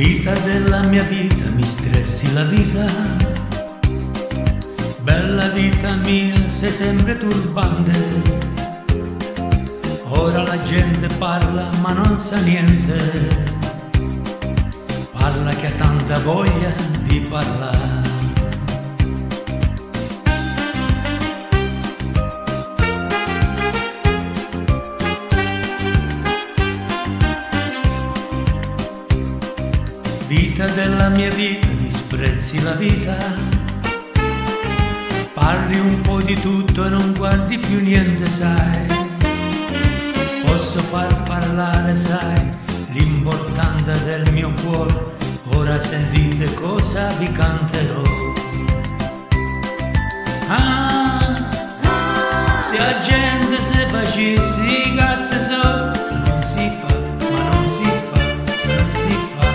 Vita della mia vita, mi stressi la vita. Bella vita mia, sei sempre turbante. Ora la gente parla ma non sa niente. Parla che ha tanta voglia di parlare. Vita della mia vita, disprezzi la vita. Parli un po' di tutto e non guardi più niente, sai. Posso far parlare, sai, l'importante del mio cuore. Ora sentite cosa vi canterò. Se la gente se facesse i cazzi so, non si fa, ma non si fa, non si fa.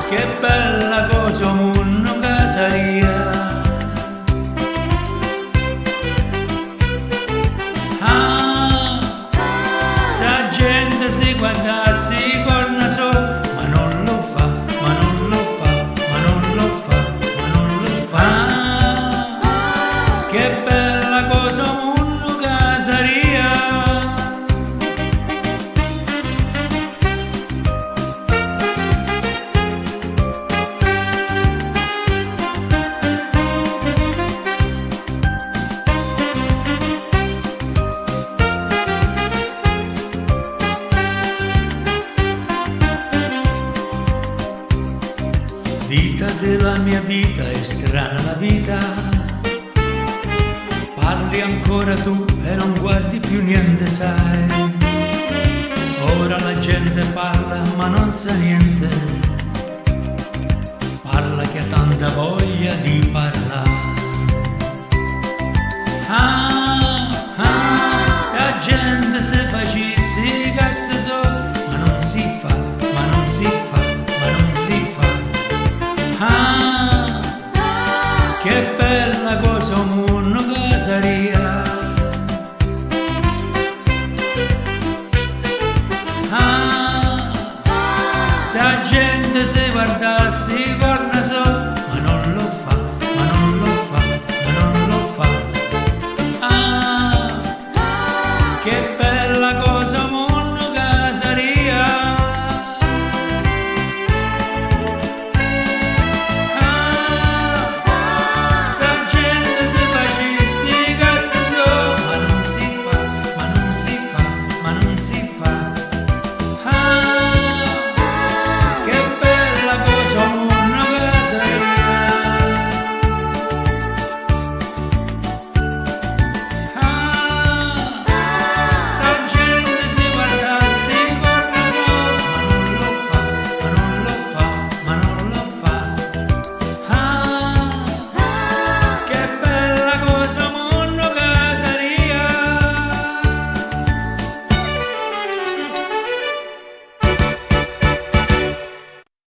Che bella cosa munno casaria. Se la gente si guardasse col naso, ma non lo fa, ma non lo fa, ma non lo fa, ma non lo fa. Che bella cosa munno casaria. Vita della mia vita, è strana la vita. Parli ancora tu e non guardi più niente, sai. Ora la gente parla ma non sa niente. Parla che ha tanta voglia di